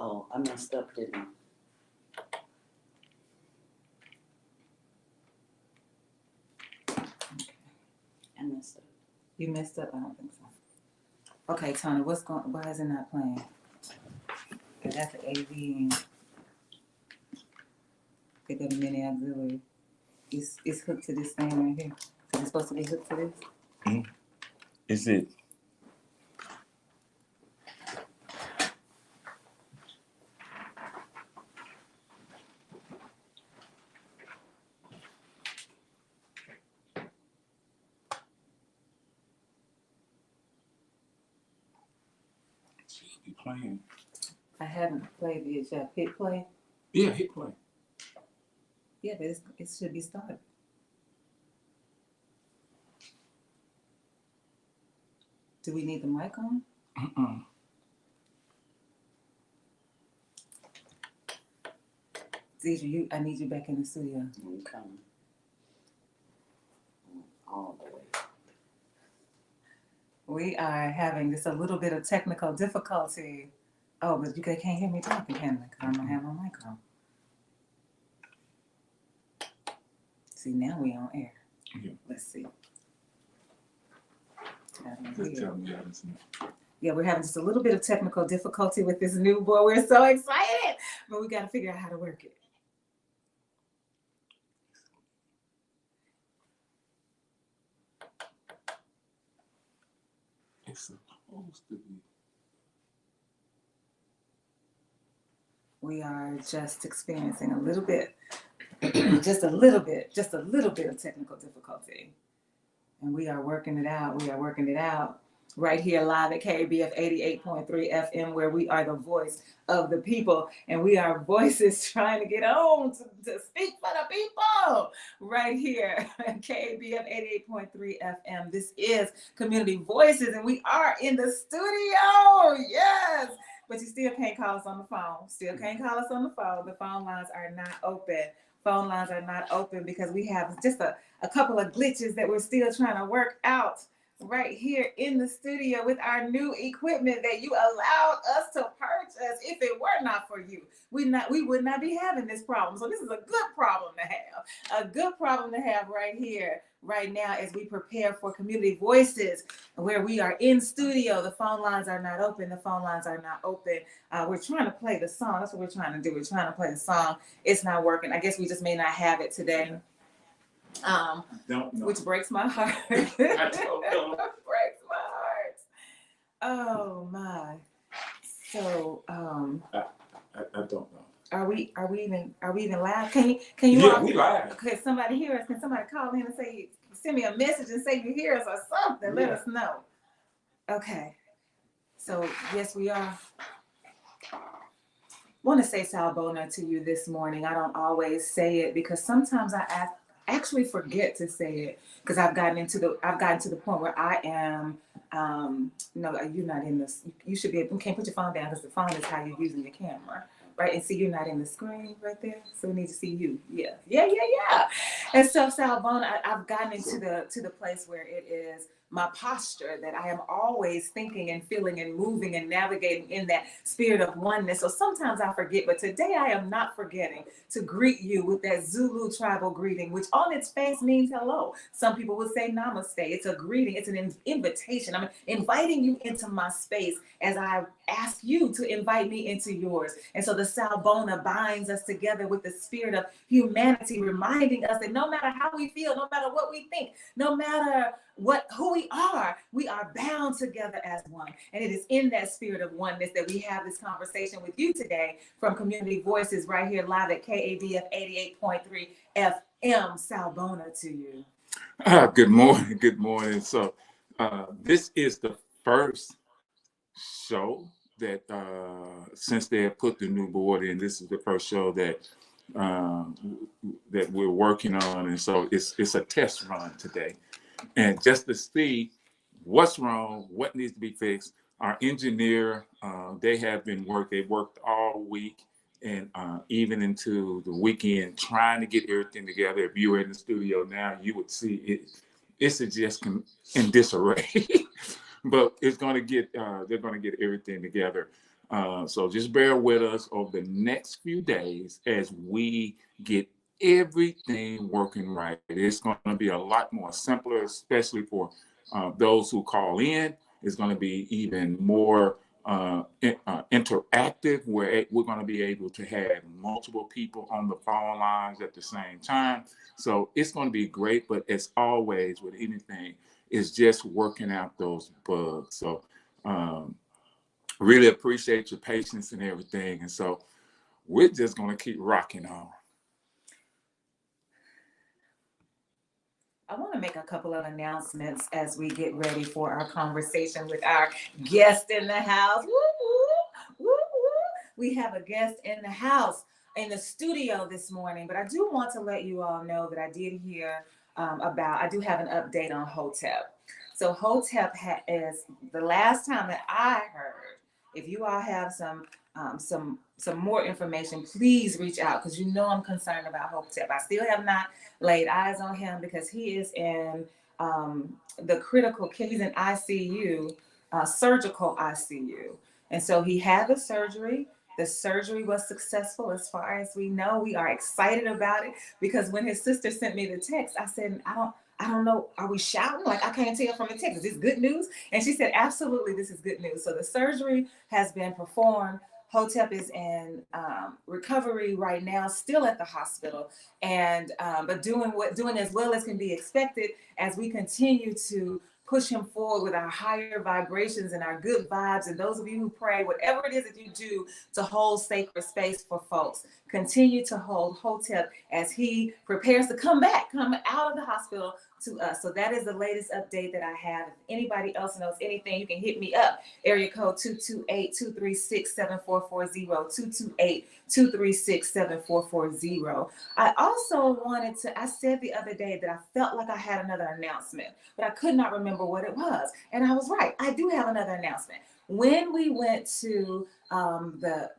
Oh, I messed up, didn't I? I messed up. You messed up? I don't think so. Okay, Tony, why is it not playing? Okay, that's the AV and pick up a mini auxiliary. It's hooked to this thing right here. So it's supposed to be hooked to this? Mm-hmm. Is it? Be playing. I haven't played it yet. Hit play? Yeah, hit play. Yeah, but it should be started. Do we need the mic on? Deidre, I need you back in the studio. I'm coming. All the way. We are having just a little bit of technical difficulty. Oh, but you can't hear me talking, can you? Because I don't have my mic on. See, now we on air. Yeah. Let's see. Just tell me Yeah, we're having just a little bit of technical difficulty with this new board. We're so excited, but we got to figure out how to work it. It's supposed to be. We are just experiencing a little bit, just a little bit of technical difficulty. And we are working it out. We are working it out right here live at KBF 88.3 FM, where we are the voice of the people. And we are voices trying to get on to speak for the people right here at KBF 88.3 FM. This is Community Voices, and we are in the studio. Yes. But you still can't call us on the phone. Still can't call us on the phone. The phone lines are not open. Phone lines are not open because we have just a couple of glitches that we're still trying to work out right here in the studio with our new equipment that you allowed us to purchase. If it were not for you, we would not be having this problem. So this is a good problem to have. A good problem to have right here, right now, as we prepare for Community Voices, where we are in studio. The phone lines are not open. The phone lines are not open. We're trying to play the song. That's what we're trying to do. We're trying to play the song. It's not working. I guess we just may not have it today. Don't know. Which breaks my heart. I don't know. Breaks my heart. Oh my. So I don't know. are we even live? Can you Yeah, all, we live. could somebody hear us? Can somebody call in and say, send me a message and say you hear us or something? Let us know. Okay. So yes, we are. Want to say Sawubona to you this morning. I don't always say it because sometimes I actually forget to say it because I've gotten to the point where I am no, you're not in this. You should be. You can't put your phone down because the phone is how you're using your camera, right? And see, you're not in the screen right there, so we need to see you. Yeah. And so Sawubona, I've gotten into the place where it is my posture that I am always thinking and feeling and moving and navigating in that spirit of oneness. So sometimes I forget, but today I am not forgetting to greet you with that Zulu tribal greeting, which on its face means hello. Some people would say namaste. It's a greeting. It's an invitation. I'm inviting you into my space as I ask you to invite me into yours. And so the Sawubona binds us together with the spirit of humanity, reminding us that no matter how we feel, no matter what we think, no matter who we are bound together as one. And it is in that spirit of oneness that we have this conversation with you today from Community Voices right here live at KABF 88.3 FM. Sawubona to you. Good morning. Good morning. So this is the first show that since they have put the new board in, this is the first show that that we're working on. And so it's a test run today. And just to see what's wrong, what needs to be fixed. Our engineer, they worked all week and even into the weekend trying to get everything together. If you were in the studio now, you would see it's just in disarray. but it's going to get they're going to get everything together. So just bear with us over the next few days as we get everything working right. It's going to be a lot more simpler, especially for those who call in. It's going to be even more interactive, where we're going to be able to have multiple people on the phone lines at the same time. So it's going to be great. But as always, with anything, it's just working out those bugs. So really appreciate your patience and everything. And so we're just going to keep rocking on. I want to make a couple of announcements as we get ready for our conversation with our guest in the house. Woo, woo, woo, woo. We have a guest in the house, in the studio this morning, but I do want to let you all know that I did hear I do have an update on Hotep. So Hotep is the last time that I heard. If you all have some more information, please reach out, because you know I'm concerned about Hotep. I still have not laid eyes on him because he is in the critical care. He's in ICU, surgical ICU. And so he had the surgery. The surgery was successful as far as we know. We are excited about it, because when his sister sent me the text, I said, I don't know. Are we shouting? Like, I can't tell from the text. Is this good news? And she said, absolutely, this is good news. So the surgery has been performed. Hotep is in recovery right now, still at the hospital, and but doing as well as can be expected as we continue to push him forward with our higher vibrations and our good vibes. And those of you who pray, whatever it is that you do to hold sacred space for folks, continue to hold Hotep as he prepares to come out of the hospital to us. So that is the latest update that I have. If anybody else knows anything, you can hit me up. Area code 228-236-7440, 228-236-7440. I also I said the other day that I felt like I had another announcement, but I could not remember what it was. And I was right. I do have another announcement. When we went to the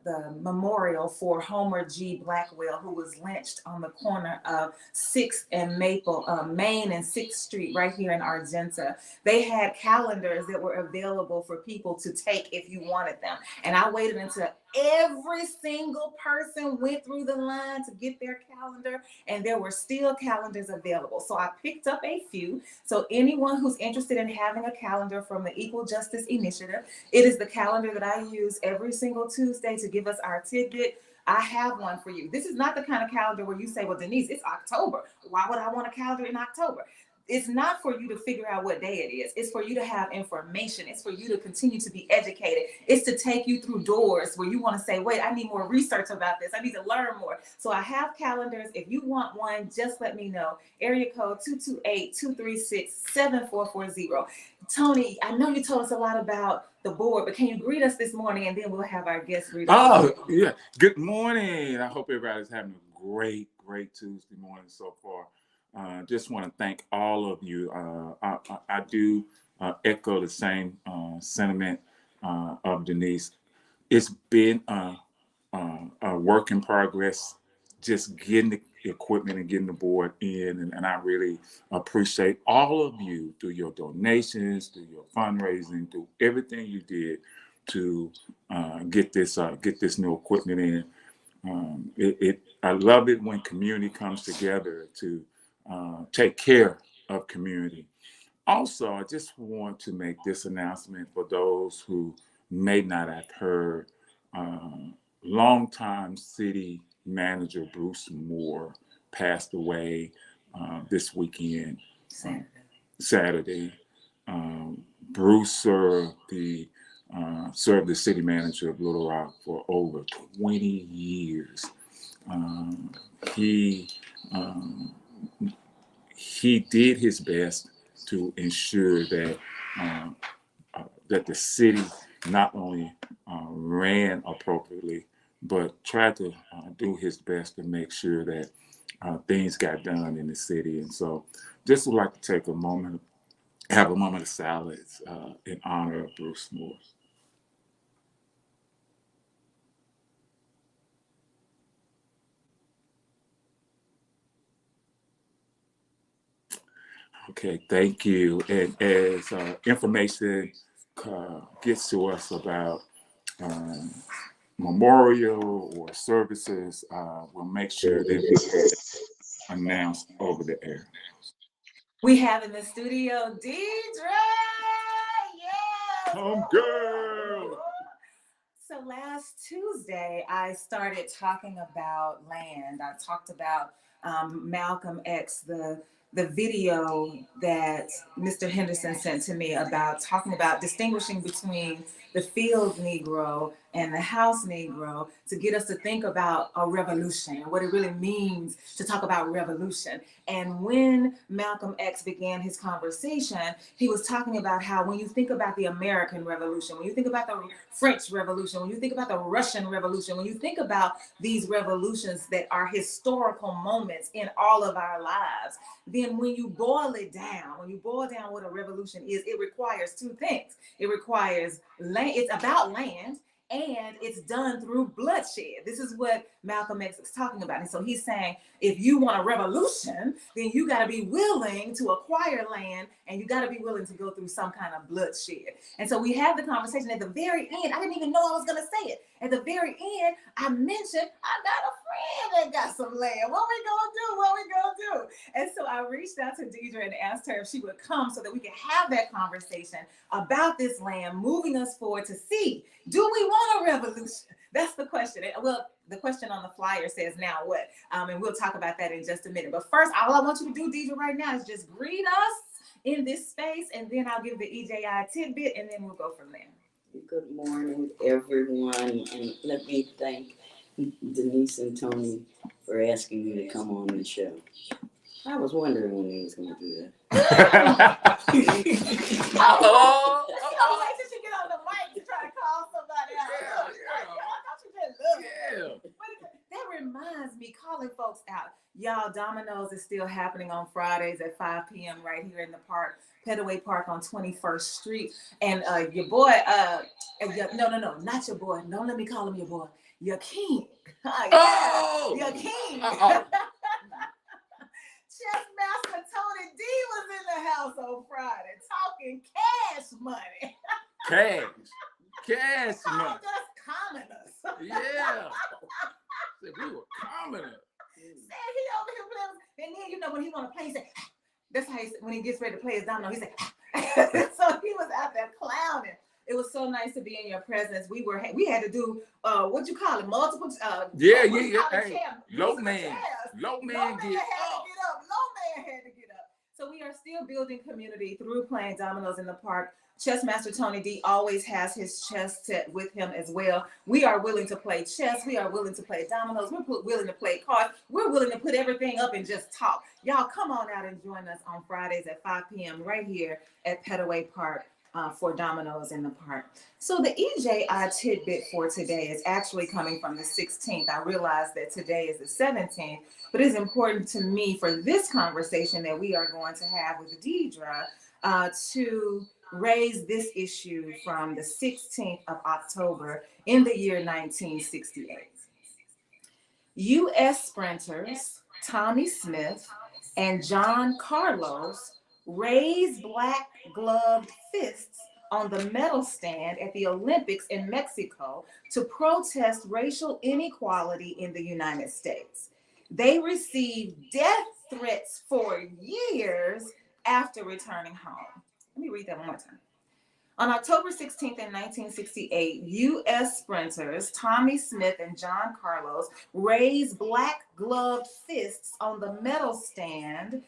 memorial for Homer G. Blackwell, who was lynched on the corner of 6th and Maple, Main and 6th Street, right here in Argenta, they had calendars that were available for people to take if you wanted them. And I waited until every single person went through the line to get their calendar, and there were still calendars available. So I picked up a few. So anyone who's interested in having a calendar from the Equal Justice Initiative, it is the calendar that I use every single Tuesday to give us our tidbit. I have one for you. This is not the kind of calendar where you say, well, Denise, it's October. Why would I want a calendar in October? It's not for you to figure out what day it is. It's for you to have information. It's for you to continue to be educated. It's to take you through doors where you want to say, wait, I need more research about this. I need to learn more. So I have calendars. If you want one, just let me know. Area code 228-236-7440. Tony, I know you told us a lot about the board, but can you greet us this morning, and then we'll have our guest read. Oh, yeah. Good morning. I hope everybody's having a great Tuesday morning so far. Just want to thank all of you. I do echo the same sentiment of Denise. It's been a work in progress, just getting the equipment and getting the board in. And I really appreciate all of you through your donations, through your fundraising, through everything you did to get this new equipment in. I love it when community comes together to take care of community. Also, I just want to make this announcement for those who may not have heard. Longtime city manager Bruce Moore passed away this weekend, Saturday. Bruce served the city manager of Little Rock for over 20 years. He did his best to ensure that that the city not only ran appropriately, but tried to do his best to make sure that things got done in the city. And so just would like to take a moment, have a moment of silence in honor of Bruce Moore. Okay, thank you. And as information gets to us about memorial or services, we'll make sure that we announce over the air. We have in the studio Deidre. Yes. Come girl. So last Tuesday, I started talking about land. I talked about Malcolm X, the video that Mr. Henderson sent to me about talking about distinguishing between the field Negro and the house Negro, to get us to think about a revolution and what it really means to talk about revolution. And when Malcolm X began his conversation, he was talking about how when you think about the American Revolution, when you think about the French Revolution, when you think about the Russian Revolution, when you think about these revolutions that are historical moments in all of our lives, then when you boil it down, when you boil down what a revolution is, it requires two things. It requires land, it's about land, and it's done through bloodshed. This is what Malcolm X is talking about. And so he's saying, if you want a revolution, then you got to be willing to acquire land, and you got to be willing to go through some kind of bloodshed. And so we have the conversation at the very end. I didn't even know I was going to say it. At the very end, I mentioned, I got a friend that got some land. What we going to do? What we going to do? And so I reached out to Deidre and asked her if she would come so that we could have that conversation about this land, moving us forward to see, do we want a revolution? That's the question. Well, the question on the flyer says, now what? And we'll talk about that in just a minute. But first, all I want you to do, Deidre, right now is just greet us in this space, and then I'll give the EJI tidbit, and then we'll go from there. Good morning, everyone, and let me thank Denise and Tony for asking me to come on the show. I was wondering when they was going to do that. Oh, Wait till she get on the mic to try to call somebody out. yeah. That reminds me, calling folks out. Y'all, Domino's is still happening on Fridays at 5 p.m. right here in the park, Petaway Park on 21st Street. And your boy, no, not your boy. Don't let me call him your boy. Your king. Oh! Your king. Chef Master Toney D was in the house on Friday talking cash money. Cash money. Called us commoners. Yeah. Said we were commoners. Said he over here playing, and then you know when he want to play, he said, that's how when he gets ready to play his domino, he said, so he was out there clowning. It was so nice to be in your presence. We had to do what you call it, multiple Yeah. Hey, Low man had get to get up. Low man had to get up. So we are still building community through playing dominoes in the park. Chess Master Toney D always has his chess set with him as well. We are willing to play chess. We are willing to play dominoes. We're willing to play cards. We're willing to put everything up and just talk. Y'all come on out and join us on Fridays at 5 p.m. right here at Petaway Park for Dominoes in the Park. So the EJI tidbit for today is actually coming from the 16th. I realize that today is the 17th, but it's important to me for this conversation that we are going to have with Deidre to raise this issue from the 16th of October in the year 1968. U.S. sprinters Tommie Smith and John Carlos raised black gloved fists on the medal stand at the Olympics in Mexico to protest racial inequality in the United States. They received death threats for years after returning home. Let me read that one more time. On October 16th in 1968, U.S. sprinters Tommie Smith and John Carlos raised black gloved fists on the medal stand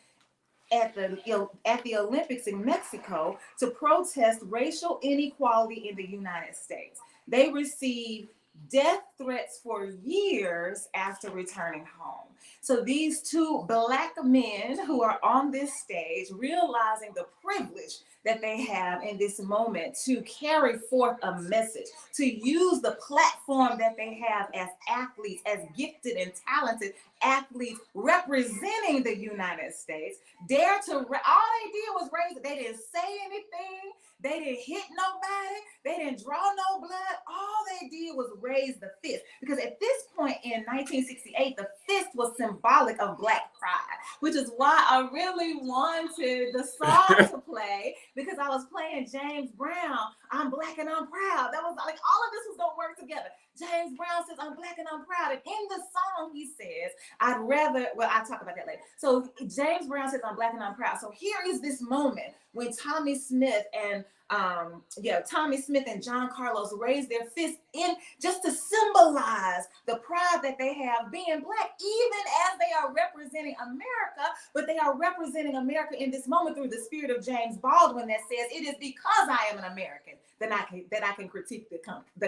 at the Olympics in Mexico to protest racial inequality in the United States. They received death threats for years after returning home. So these two black men who are on this stage, realizing the privilege that they have in this moment to carry forth a message, to use the platform that they have as athletes, as gifted and talented athletes representing the United States, all they did was raise it. They didn't say anything. They didn't hit nobody. They didn't draw no blood. All they did was raise the fist. Because at this point in 1968, the fist was symbolic of black pride. which is why I really wanted the song to play, because I was playing James Brown, I'm Black and I'm Proud. That was like, all of this was gonna work together. James Brown says, I'm Black and I'm proud. And in the song, he says, I'd rather, well, I'll talk about that later. So James Brown says, I'm Black and I'm proud. So here is this moment when Tommy Smith and John Carlos raised their fist in just to symbolize the pride that they have being Black, even as they are representing America, but they are representing America in this moment through the spirit of James Baldwin that says, it is because I am an American that I can critique the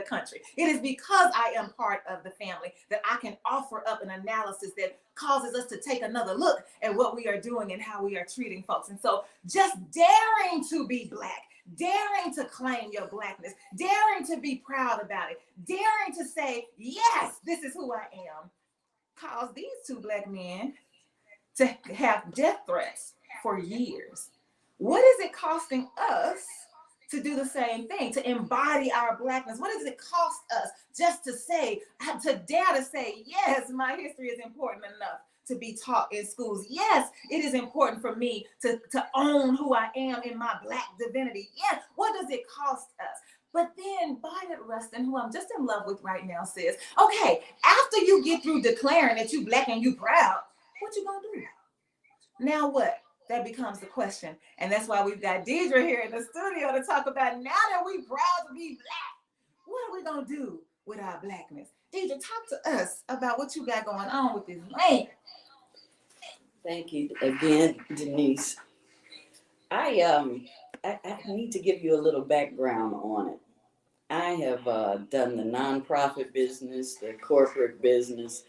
country. It is because I am part of the family that I can offer up an analysis that causes us to take another look at what we are doing and how we are treating folks. And so just daring to be Black, daring to claim your Blackness, daring to be proud about it, daring to say, yes, this is who I am, caused these two Black men to have death threats for years. What is it costing us to do the same thing, to embody our Blackness? What does it cost us just to say, to dare to say, yes, my history is important enough to be taught in schools. Yes, it is important for me to own who I am in my Black divinity. Yes, what does it cost us? But then Byatt Rustin, who I'm just in love with right now, says, okay, after you get through declaring that you Black and you proud, what you gonna do? Now what? That becomes the question. And that's why we've got Deidre here in the studio to talk about, now that we proud to be Black, what are we gonna do with our Blackness? Deidre, talk to us about what you got going on with this land. Thank you again, Denise. I need to give you a little background on it. I have done the nonprofit business, the corporate business,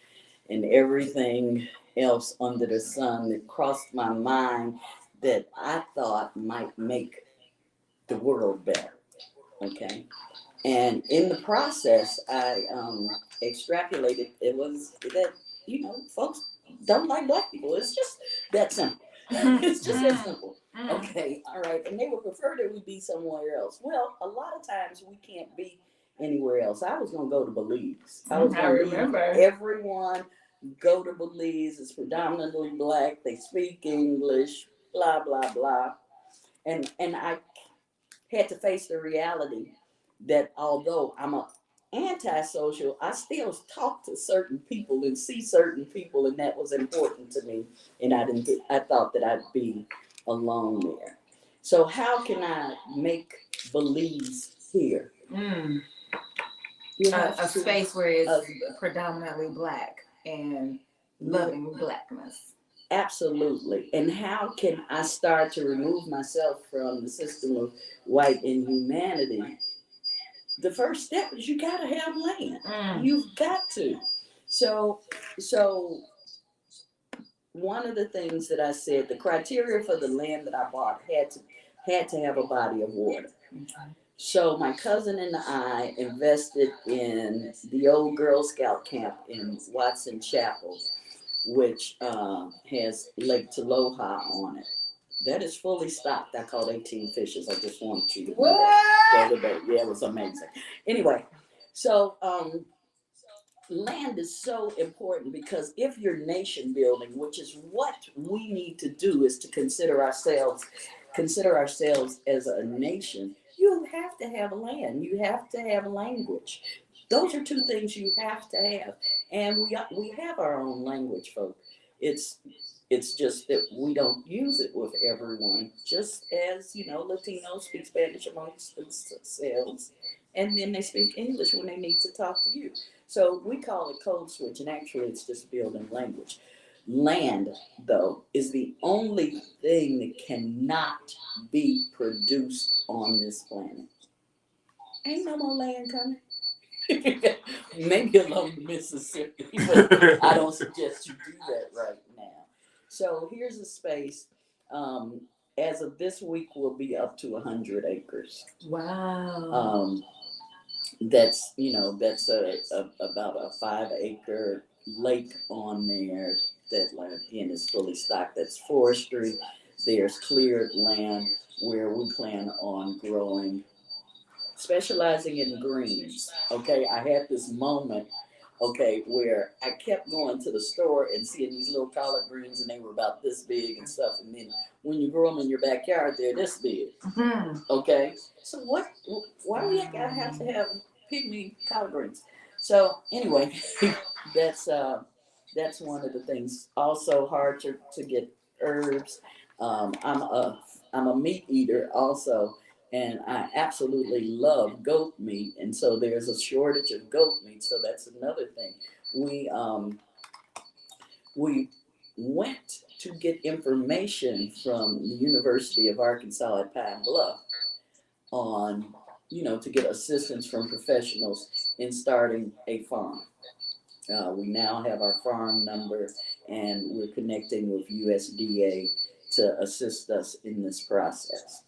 and everything else under the sun that crossed my mind that I thought might make the world better. Okay. And in the process, I extrapolated it was that, folks don't like Black people. It's just that simple. It's just that simple. Okay, all right. And they would prefer that we be somewhere else. Well, a lot of times we can't be anywhere else. I was going to go to Belize. I was going to remember everyone go to Belize. It's predominantly Black. They speak English, blah, blah, blah. And I had to face the reality that although I'm a antisocial, I still talk to certain people and see certain people, and that was important to me. And I thought that I'd be alone there. So how can I make Belize here? A space where it's predominantly Black and loving Blackness. Absolutely. And how can I start to remove myself from the system of white inhumanity? The first step is you got to have land. You've got to. So one of the things that I said, the criteria for the land that I bought had to have a body of water. So my cousin and I invested in the old Girl Scout camp in Watson Chapel, which has Lake Taloha on it. That is fully stocked. I caught 18 fishes. I just wanted you to know that the other day. Yeah, it was amazing. Anyway, so land is so important because if you're nation building, which is what we need to do, is to consider ourselves as a nation, you have to have land. You have to have language. Those are two things you have to have. And we have our own language, folks. It's just that we don't use it with everyone. Just as, Latinos speak Spanish amongst themselves, and then they speak English when they need to talk to you. So we call it code switch, and actually it's just building language. Land, though, is the only thing that cannot be produced on this planet. Ain't no more land coming. Maybe along the Mississippi, but I don't suggest you do that right now. So here's a space. As of this week, will be up to 100 acres. Wow. That's about a 5-acre lake on there that, again, is fully stocked. That's forestry. There's cleared land where we plan on growing, specializing in greens. Okay, I had this moment Okay, where I kept going to the store and seeing these little collard greens, and they were about this big and stuff. And then when you grow them in your backyard, they're this big. Mm-hmm. Okay, so what? Why do we gotta have to have pygmy collard greens? So anyway, that's one of the things. Also hard to get herbs. I'm a meat eater also, and I absolutely love goat meat, and so there's a shortage of goat meat. So that's another thing. We went to get information from the University of Arkansas at Pine Bluff on, to get assistance from professionals in starting a farm. We now have our farm number, and we're connecting with USDA to assist us in this process.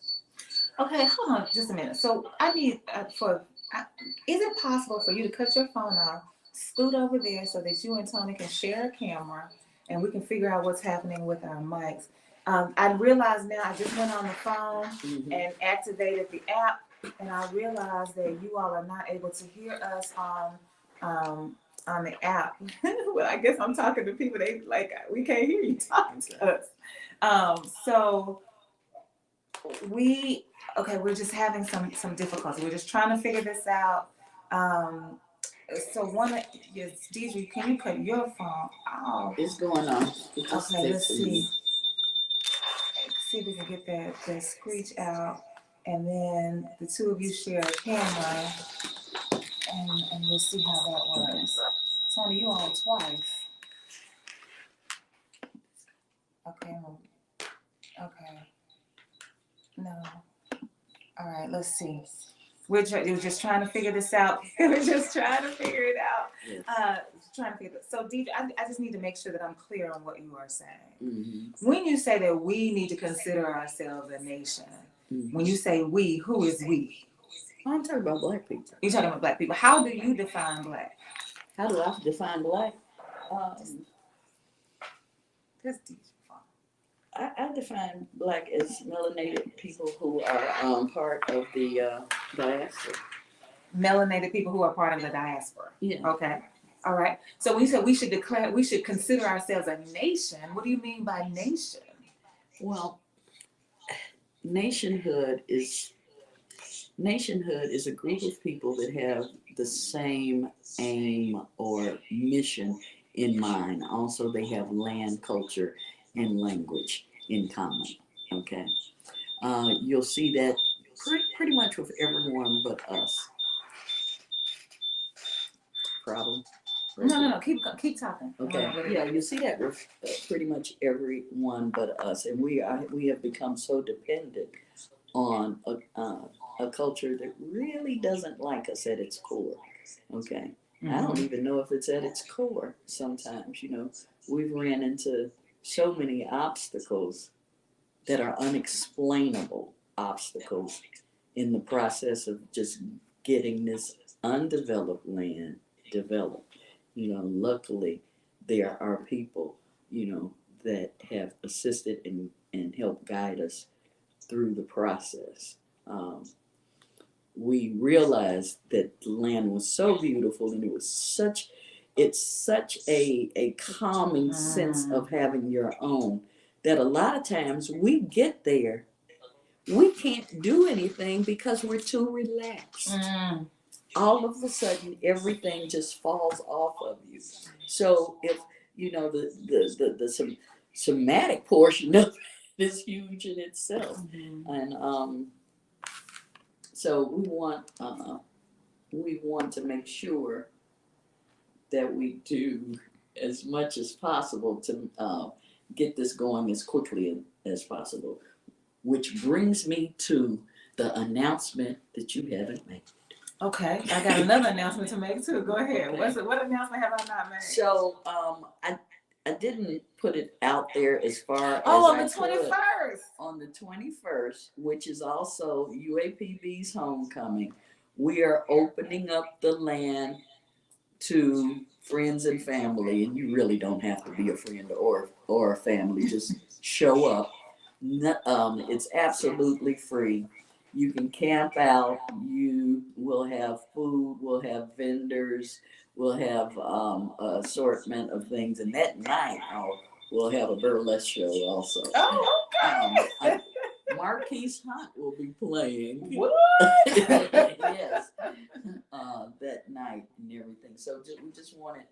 Okay, hold on just a minute. So I need is it possible for you to cut your phone off, scoot over there so that you and Tony can share a camera and we can figure out what's happening with our mics? I realize now I just went on the phone and activated the app, and I realized that you all are not able to hear us on the app. Well, I guess I'm talking to people. They like we can't hear you talking to us. So we're just having some difficulty. We're just trying to figure this out. So Deidre, can you cut your phone off? It's going on. Okay, let's see. See if we can get that screech out, and then the two of you share a camera, and we'll see how that works. Tony, you on twice. Okay. Okay. No. All right, let's see. We're just trying to figure this out. We're just trying to figure it out. Yes. So, Deidre, I just need to make sure that I'm clear on what you are saying. Mm-hmm. When you say that we need to consider ourselves a nation, when you say we, who is we? I'm talking about black people. You're talking about black people. How do you define black? How do I define black? That's Deidre. I define black as melanated people who are part of the diaspora. Melanated people who are part of the diaspora. Yeah. Okay. All right. So we said we should consider ourselves a nation. What do you mean by nation? Well, nationhood is a group of people that have the same aim or mission in mind. Also, they have land, culture, and language in common. Okay, you'll see that pretty much with everyone but us. Problem? No. Keep talking. Okay. Yeah, you see that with pretty much everyone but us, and we have become so dependent on a culture that really doesn't like us at its core. Okay. Mm-hmm. I don't even know if it's at its core. Sometimes, we've ran into so many obstacles that are unexplainable obstacles in the process of just getting this undeveloped land developed. Luckily there are people, that have assisted and helped guide us through the process. We realized that the land was so beautiful, and it's such a calming sense of having your own, that a lot of times we get there, we can't do anything because we're too relaxed. All of a sudden, everything just falls off of you. So if the somatic portion of it is huge in itself, and so we want to make sure that we do as much as possible to get this going as quickly as possible, which brings me to the announcement that you haven't made. Okay, I got another announcement to make too. Go ahead. Okay. What announcement have I not made? So I didn't put it out there as far as on the 21st. On the 21st, which is also UAPB's homecoming, we are opening up the land to friends and family, and you really don't have to be a friend or a family. Just show up. It's absolutely free, You can camp out. You will have food. We'll have vendors. We'll have assortment of things. And that night, we'll have a burlesque show also. Oh, okay. Marquise Hunt will be playing. What? Yes, that night and everything. So we just wanted,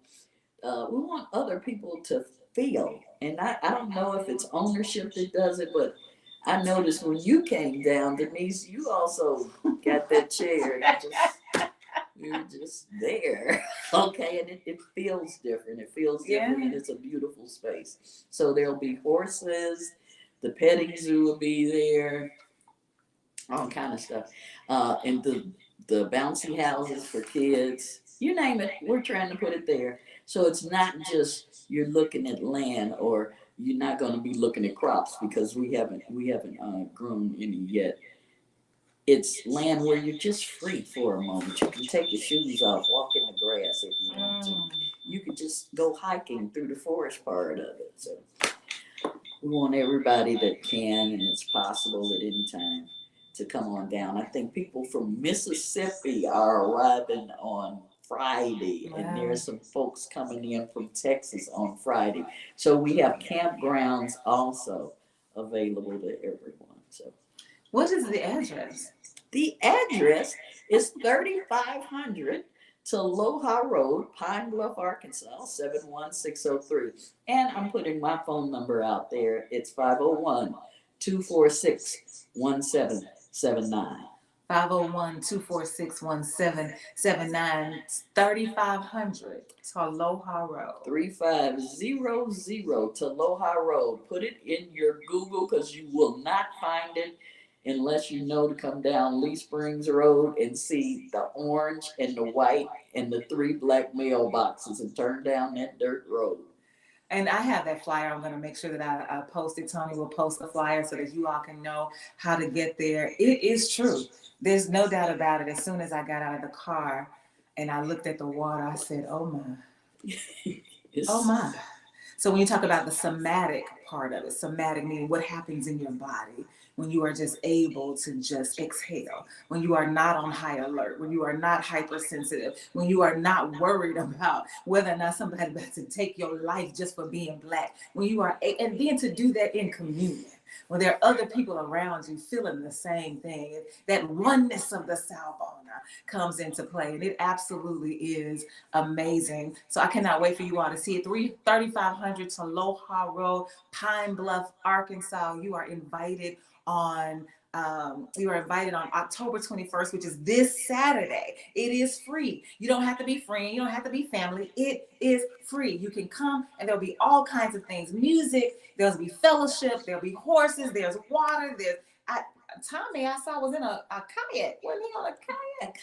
we want other people to feel. And I don't know if it's ownership that does it, but I noticed when you came down, Denise, you also got that chair. You're just there. Okay, and it feels different. It feels different, and it's a beautiful space. So there'll be horses, the petting zoo will be there, all kind of stuff. And the bouncy houses for kids. You name it, we're trying to put it there. So it's not just you're looking at land, or you're not going to be looking at crops, because we haven't grown any yet. It's land where you're just free for a moment. You can take your shoes off, walk in the grass if you want to. You can just go hiking through the forest part of it. So we want everybody that can, and it's possible at any time, to come on down. I think people from Mississippi are arriving on Friday, Wow. and there's some folks coming in from Texas on Friday. So we have campgrounds also available to everyone. So What is the address? the address is 3500 Taloha Road, Pine Bluff, Arkansas, 71603. And I'm putting my phone number out there. It's 501-246-1779. 501-246-1779, 3500 Taloha Road. 3500 Taloha Road. Put it in your Google, because you will not find it unless you know to come down Lee Springs Road and see the orange and the white and the 3 black mailboxes, and turn down that dirt road. And I have that flyer. I'm going to make sure that I post it. Tony will post the flyer so that you all can know how to get there. It is true. There's no doubt about it. As soon as I got out of the car and I looked at the water, I said, oh my. Oh my. So when you talk about the somatic part of it, somatic meaning what happens in your body when you are just able to just exhale, when you are not on high alert, when you are not hypersensitive, when you are not worried about whether or not somebody's about to take your life just for being Black, when you are, and then to do that in communion, when there are other people around you feeling the same thing, that oneness of the Sawubona comes into play, and it absolutely is amazing. So I cannot wait for you all to see it. 3500 Taloha Road, Pine Bluff, Arkansas. You are invited on October 21st, which is this Saturday. It is free. You don't have to be friend. You don't have to be family. It is free. You can come, and there'll be all kinds of things. Music, there'll be fellowship, there'll be horses, there's water, Tommy, I saw, was in a kayak. Wasn't he on a kayak?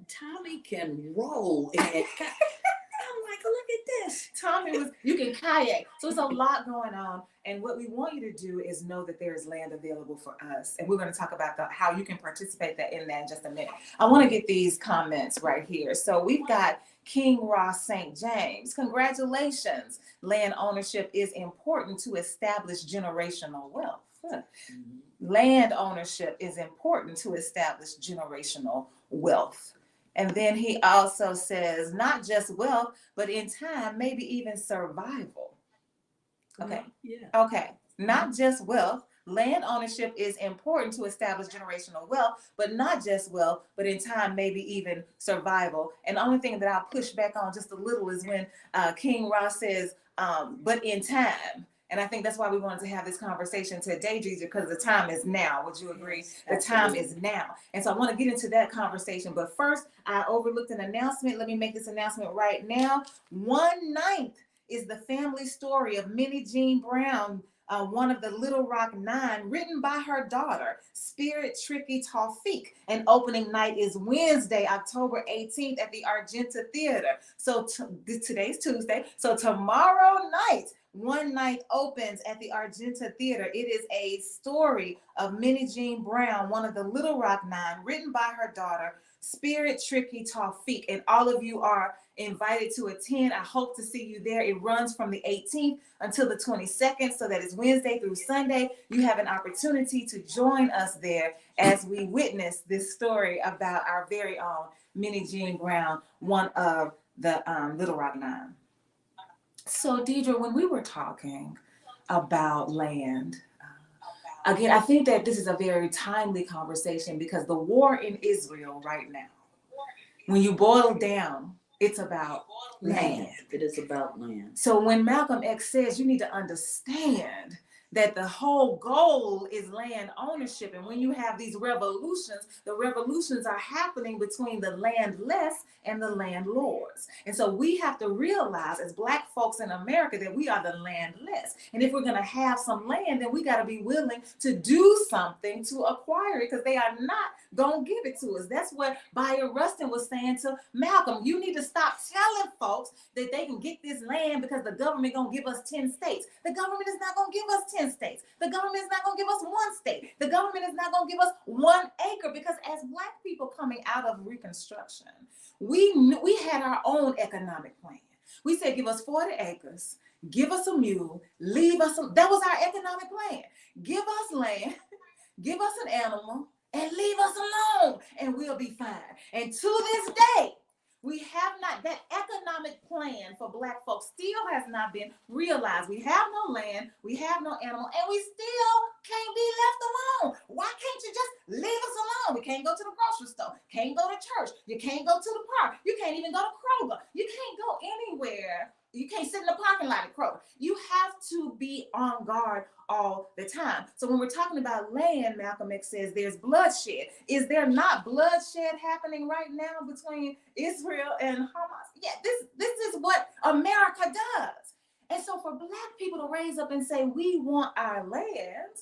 Tommy can roll in it. I'm like, look at this. Tommy you can kayak. So it's a lot going on. And what we want you to do is know that there is land available for us. And we're going to talk about how you can participate in that in just a minute. I want to get these comments right here. So we've got King Ross St. James. Congratulations. Land ownership is important to establish generational wealth. Land ownership is important to establish generational wealth. And then he also says, not just wealth, but in time, maybe even survival. Okay. Yeah. Okay. Not just wealth. Land ownership is important to establish generational wealth, but not just wealth, but in time, maybe even survival. And the only thing that I'll push back on just a little is when King Ross says, but in time. And I think that's why we wanted to have this conversation today, Jesus, because the time is now. Would you agree? The time is now. And so I want to get into that conversation. But first, I overlooked an announcement. Let me make this announcement right now. 1/9 is the family story of Minnie Jean Brown, one of the Little Rock Nine, written by her daughter, Spirit Tricky Tawfiq. And opening night is Wednesday, October 18th at the Argenta Theater. So today's Tuesday. So tomorrow night, 1/9 opens at the Argenta Theater. It is a story of Minnie Jean Brown, one of the Little Rock Nine, written by her daughter, Spirit Tricky Tawfiq, and all of you are invited to attend. I hope to see you there. It runs from the 18th until the 22nd, so that is Wednesday through Sunday. You have an opportunity to join us there as we witness this story about our very own Minnie Jean Brown, one of the Little Rock Nine. So, Deidre, when we were talking about land, again, I think that this is a very timely conversation because the war in Israel right now, when you boil down, it's about land. It is about land. So when Malcolm X says you need to understand that the whole goal is land ownership, and when you have these revolutions, the revolutions are happening between the landless and the landlords. And so we have to realize as Black folks in America that we are the landless. And if we're going to have some land, then we got to be willing to do something to acquire it, because they are not going to give it to us. That's what Bayard Rustin was saying to Malcolm. You need to stop telling folks that they can get this land because the government going to give us 10 states. The government is not going to give us 10 states. The government is not going to give us one state. The government is not going to give us 1 acre, because as Black people coming out of Reconstruction, we had our own economic plan. We said, give us 40 acres, give us a mule, leave us some. That was our economic plan. Give us land, give us an animal, and leave us alone, and we'll be fine. And to this day, we have not, that economic plan for Black folks still has not been realized. We have no land, we have no animal, and we still can't be left alone. Why can't you just leave us alone? We can't go to the grocery store, can't go to church, you can't go to the park, you can't even go to Kroger, you can't go anywhere. You can't sit in the parking lot at Kroger. You have to be on guard all the time. So when we're talking about land, Malcolm X says there's bloodshed. Is there not bloodshed happening right now between Israel and Hamas? Yeah, this is what America does. And so for Black people to raise up and say, we want our land,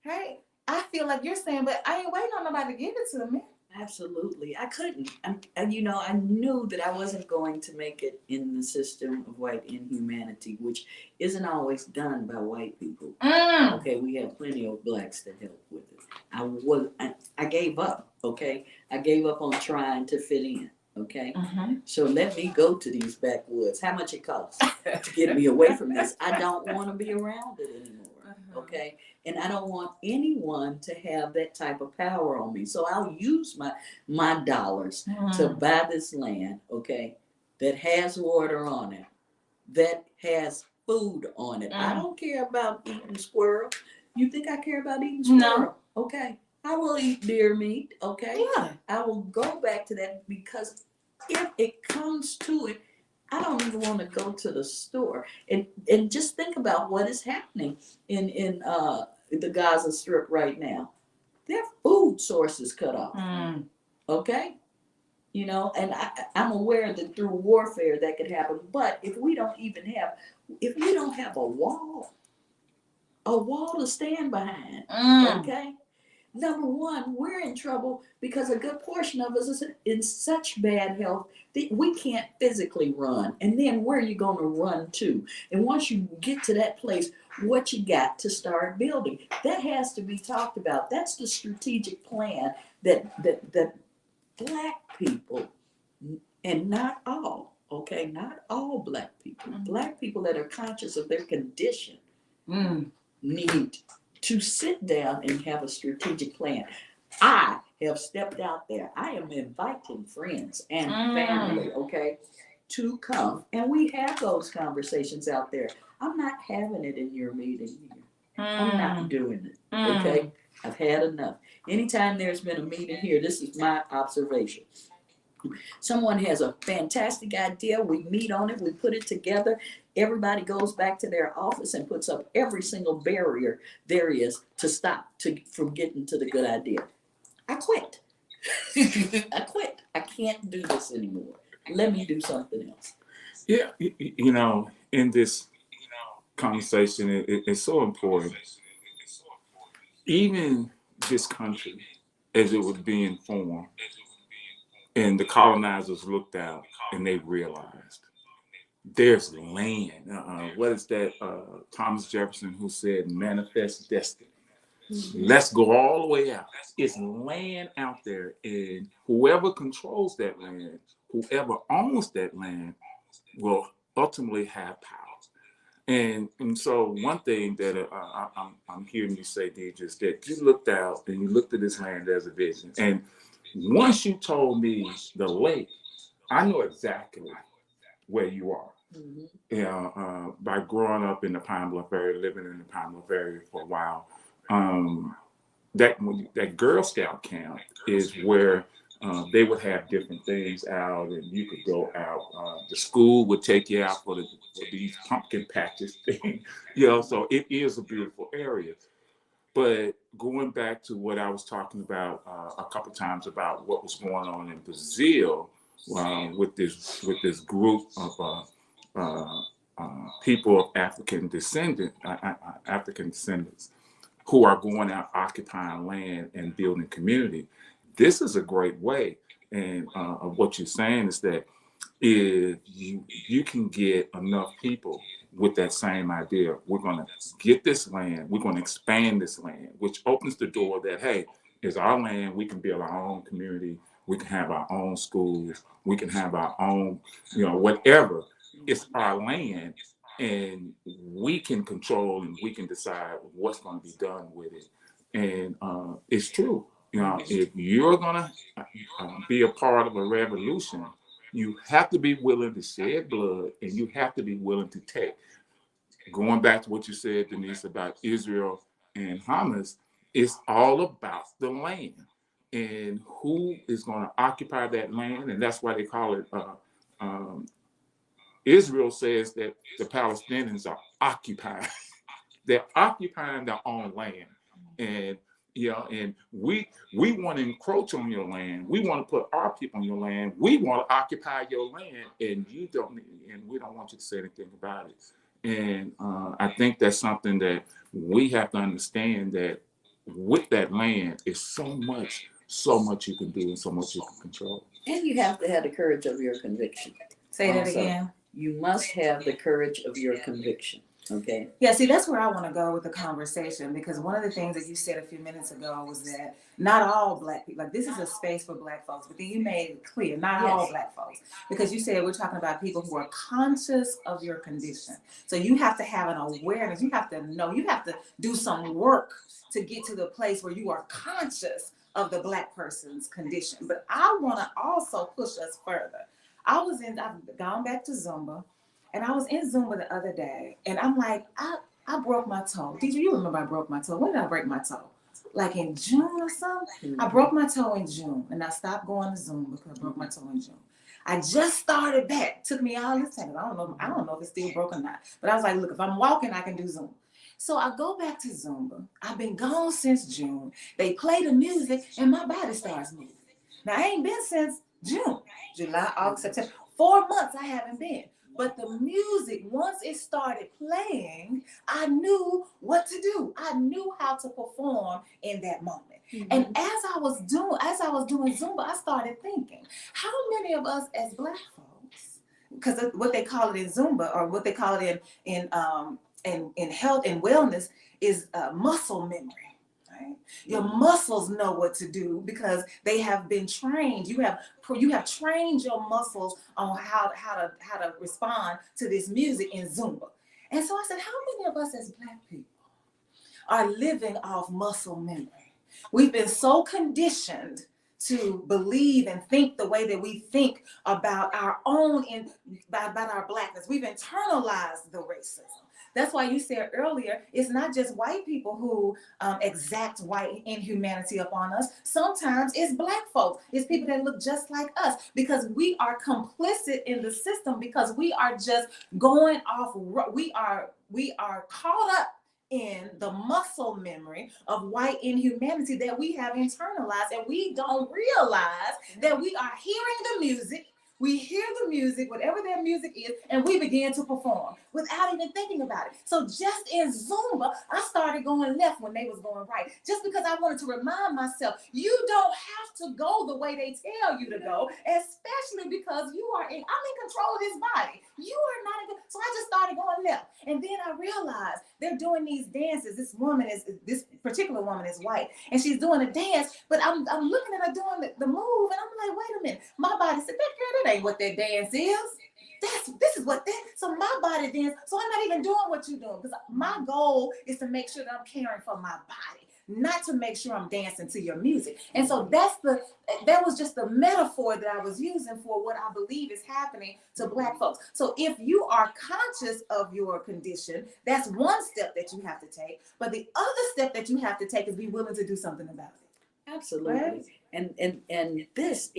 hey, I feel like you're saying, but I ain't waiting on nobody to give it to me. Absolutely. I couldn't. I knew that I wasn't going to make it in the system of white inhumanity, which isn't always done by white people. Okay, we have plenty of Blacks that help with it. I gave up, okay? I gave up on trying to fit in, okay? So let me go to these backwoods. How much it costs to get me away from this? I don't want to be around it anymore, okay? And I don't want anyone to have that type of power on me. So I'll use my dollars to buy this land, okay, that has water on it, that has food on it. I don't care about eating squirrel. You think I care about eating squirrel? No. Okay. I will eat deer meat, okay? Yeah. I will go back to that, because if it comes to it, I don't even want to go to the store. And just think about what is happening in the Gaza Strip right now. Their food sources cut off. Okay? You know, and I'm aware that through warfare that could happen. But if we don't have a wall to stand behind, okay? Number one, we're in trouble because a good portion of us is in such bad health that we can't physically run. And then where are you going to run to? And once you get to that place, what you got to start building? That has to be talked about. That's the strategic plan that Black people, and not all, okay, not all Black people, Black people that are conscious of their condition need to sit down and have a strategic plan. I have stepped out there. I am inviting friends and family, okay, to come. And we have those conversations out there. I'm not having it in your meeting here. I'm not doing it, okay? I've had enough. Anytime there's been a meeting here, this is my observation. Someone has a fantastic idea. We meet on it. We put it together. Everybody goes back to their office and puts up every single barrier there is to stop from getting to the good idea. I quit. I quit. I can't do this anymore. Let me do something else. Yeah, you know, in this conversation, it's so important. Even this country, as it was being formed, and the colonizers looked out and they realized there's land. What is that? Thomas Jefferson, who said manifest destiny. Let's go all the way out. It's land out there, and whoever controls that land, whoever owns that land, will ultimately have power. And so one thing that I'm hearing you say, Deidre, is that you looked out and you looked at this land as a vision. And once you told me the lake, I know exactly where you are. Mhm. By growing up in the Pine Bluff area, living in the Pine Bluff area for a while, that Girl Scout camp is where they would have different things out, and you could go out. The school would take you out for these pumpkin patches thing, So it is a beautiful area. But going back to what I was talking about a couple times about what was going on in Brazil with this group of people of African descendants who are going out occupying land and building community. This is a great way. And of what you're saying is that if you can get enough people with that same idea, we're going to get this land, we're going to expand this land, which opens the door that, hey, it's our land, we can build our own community, we can have our own schools, we can have our own, whatever. It's our land, and we can control and we can decide what's going to be done with it. And it's true. If you're going to be a part of a revolution, you have to be willing to shed blood, and you have to be willing to take. Going back to what you said, Denise, about Israel and Hamas, it's all about the land and who is going to occupy that land. And that's why they call it, Israel says that the Palestinians are occupying. They're occupying their own land. And and we want to encroach on your land. We want to put our people on your land. We want to occupy your land, and we don't want you to say anything about it. And I think that's something that we have to understand, that with that land is so much you can do and so much you can control. And you have to have the courage of your conviction. Say that Also, again. You must have the courage of your conviction. Okay. Yeah, see, that's where I want to go with the conversation, because one of the things that you said a few minutes ago was that not all Black people, like this is a space for Black folks, but then you made it clear, not all Black folks, because you said we're talking about people who are conscious of your condition. So you have to have an awareness, you have to know, you have to do some work to get to the place where you are conscious of the Black person's condition. But I want to also push us further. I've gone back to Zumba. And I was in Zumba the other day, and I'm like, I broke my toe. Did you remember I broke my toe? When did I break my toe? Like in June or something? Mm-hmm. I broke my toe in June, and I stopped going to Zumba because I broke my toe in June. I just started back. Took me all this time. I don't know if it's still broken or not. But I was like, look, if I'm walking, I can do Zumba. So I go back to Zumba. I've been gone since June. They play the music, and my body starts moving. Now, I ain't been since June, July, August, September. 4 months I haven't been. But the music, once it started playing, I knew what to do. I knew how to perform in that moment. Mm-hmm. And as I was doing Zumba, I started thinking, how many of us as Black folks, because what they call it in Zumba, or what they call it in health and wellness, is muscle memory. Right? Your muscles know what to do because they have been trained. You have trained your muscles on how to respond to this music in Zumba. And so I said, how many of us as Black people are living off muscle memory? We've been so conditioned to believe and think the way that we think about our own about our Blackness. We've internalized the racism. That's why you said earlier, it's not just white people who exact white inhumanity upon us. Sometimes it's Black folks. It's people that look just like us, because we are complicit in the system, because we are just going off. We are caught up in the muscle memory of white inhumanity that we have internalized, and we don't realize that we are hearing the music. We hear the music, whatever their music is, and we begin to perform without even thinking about it. So just in Zumba, I started going left when they was going right, just because I wanted to remind myself, you don't have to go the way they tell you to go, especially because I'm in control of this body. You are not so I just started going left. And then I realized they're doing these dances. This particular woman is white, and she's doing a dance, but I'm looking at her doing the move, and I'm like, wait a minute. My body said, that ain't what that dance is. This is what that. So my body dance. So I'm not even doing what you're doing, because my goal is to make sure that I'm caring for my body, not to make sure I'm dancing to your music. And so that was just the metaphor that I was using for what I believe is happening to Black folks. So if you are conscious of your condition, that's one step that you have to take. But the other step that you have to take is be willing to do something about it. Absolutely. Right? And this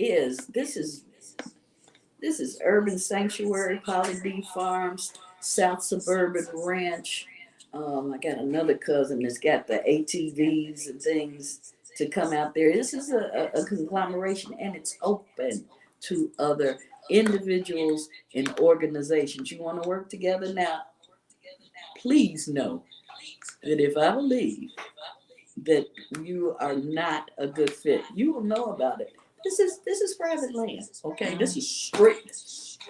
is Urban Sanctuary, Polly D Farms, South Suburban Ranch. I got another cousin that's got the ATVs and things to come out there. This is a conglomeration, and it's open to other individuals and organizations. You want to work together now? Please know that if I believe that you are not a good fit, you will know about it. This is private land, okay? This is straight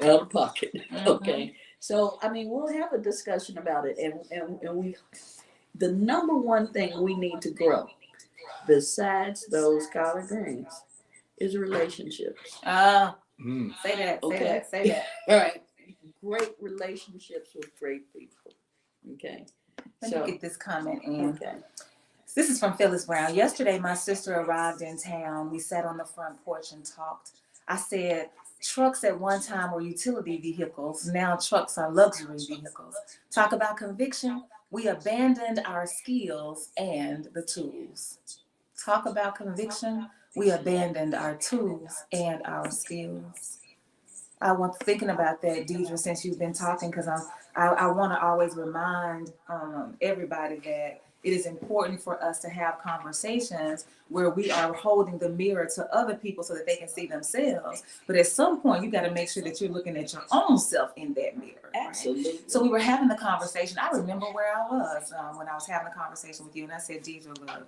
out of pocket, okay? So I mean, we'll have a discussion about it, and the number one thing we need to grow, besides those collard greens, is relationships. Say that. Okay. Say that. All right, great relationships with great people. Okay. Let me get this comment in. Okay. This is from Phyllis Brown. Yesterday, my sister arrived in town. We sat on the front porch and talked. I said, trucks at one time were utility vehicles. Now trucks are luxury vehicles. Talk about conviction. We abandoned our skills and the tools. Talk about conviction. We abandoned our tools and our skills. I was thinking about that, Deidre, since you've been talking, because I want to always remind everybody that it is important for us to have conversations where we are holding the mirror to other people so that they can see themselves. But at some point, you got to make sure that you're looking at your own self in that mirror. Absolutely. Right? So we were having the conversation. I remember where I was when I was having a conversation with you, and I said, Deidre, look,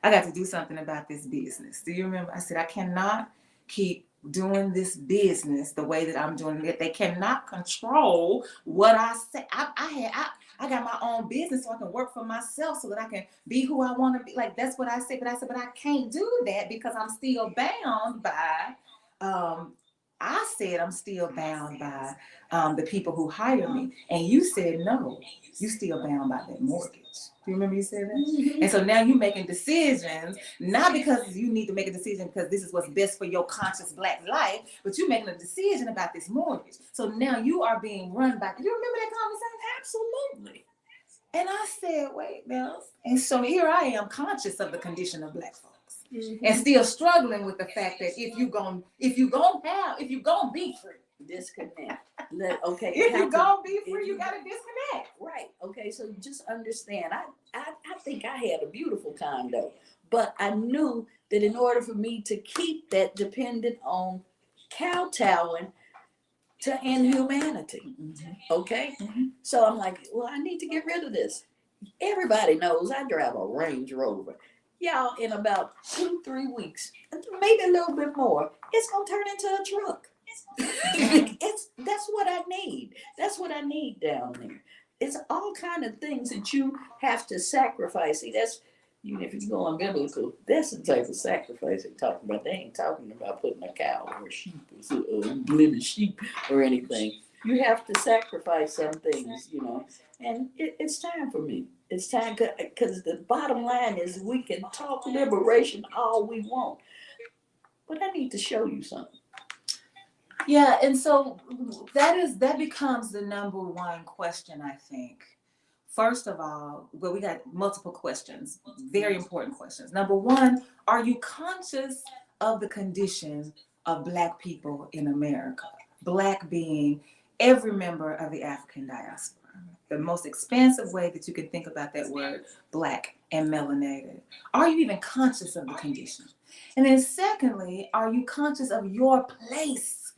I got to do something about this business. Do you remember? I said, I cannot keep doing this business the way that I'm doing it. They cannot control what I say. I got my own business so I can work for myself so that I can be who I want to be. Like, that's what I said. But I said, but I can't do that because I'm still bound by, I said I'm still bound by the people who hire me. And you said, no, you still bound by that mortgage. Do you remember you said that? Mm-hmm. And so now you're making decisions, not because you need to make a decision because this is what's best for your conscious Black life, but you're making a decision about this mortgage. So now you are being run by, you remember that conversation? Absolutely. And I said, wait now. And so here I am, conscious of the condition of Black folks, and still struggling with the fact that if you gonna be free, disconnect. Okay. If you're gonna be free, you gotta disconnect. Right. Okay. So just understand. I think I had a beautiful condo, but I knew that in order for me to keep that dependent on kowtowing to inhumanity. Okay. So I'm like, well, I need to get rid of this. Everybody knows I drive a Range Rover. Y'all, in about 2-3 weeks, maybe a little bit more, it's gonna turn into a truck. That's what I need. That's what I need down there. It's all kind of things that you have to sacrifice. See, that's, even if you go on biblical, that's the type of sacrifice they're talking about. They ain't talking about putting a cow or a sheep or living sheep or anything. You have to sacrifice some things, you know. And it's time for me. It's time, because the bottom line is we can talk liberation all we want, but I need to show you something. Yeah, and so that becomes the number one question, I think. First of all, well, we got multiple questions, very important questions. Number one, are you conscious of the condition of Black people in America? Black being every member of the African diaspora. The most expansive way that you can think about that word, Black and melanated. Are you even conscious of the condition? And then secondly, are you conscious of your place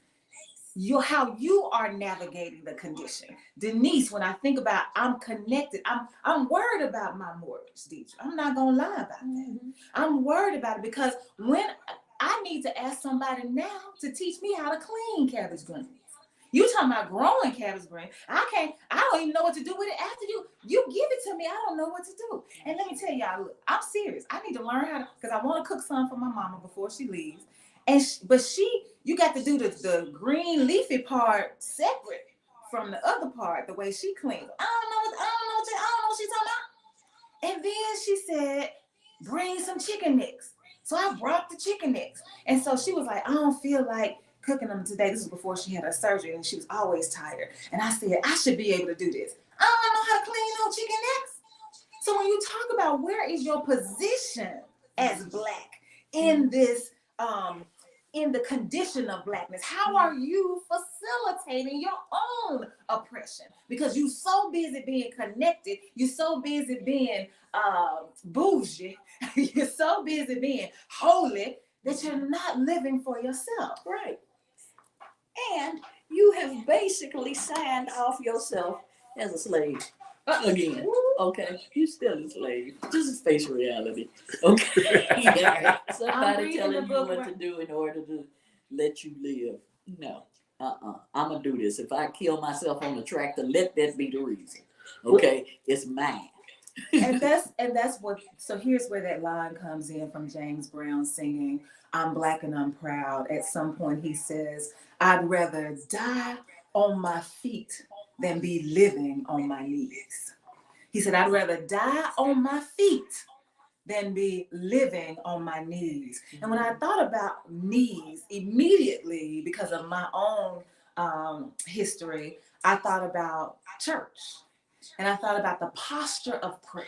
how you are navigating the condition. Denise, when I think about I'm connected, I'm worried about my mortgage, Deidre. I'm not gonna lie about that. Mm-hmm. I'm worried about it because when I need to ask somebody now to teach me how to clean cabbage greens. You talking about growing cabbage greens. I don't even know what to do with it after you give it to me. I don't know what to do. And let me tell y'all, look, I'm serious. I need to learn how to, because I want to cook some for my mama before she leaves. And you got to do the green leafy part separate from the other part, the way she cleans. I don't know what she's talking about. And then she said, bring some chicken nicks. So I brought the chicken nicks. And so she was like, I don't feel like cooking them today. This was before she had her surgery and she was always tired. And I said, I should be able to do this. I don't know how to clean no chicken necks. So when you talk about where is your position as Black in this, in the condition of Blackness, how are you facilitating your own oppression? Because you're so busy being connected, you're so busy being bougie, you're so busy being holy that you're not living for yourself. Right. And you have basically signed off yourself as a slave. Again, okay, you're still a slave. Just face reality. Okay. Somebody telling you what to do in order to let you live. No. I'm gonna do this. If I kill myself on the tractor, let that be the reason. Okay, it's mine. and that's what. So here's where that line comes in from James Brown singing "I'm Black and I'm Proud." At some point, he says, "I'd rather die on my feet than be living on my knees." He said, "I'd rather die on my feet than be living on my knees." And when I thought about knees immediately, because of my own history, I thought about church. And I thought about the posture of prayer.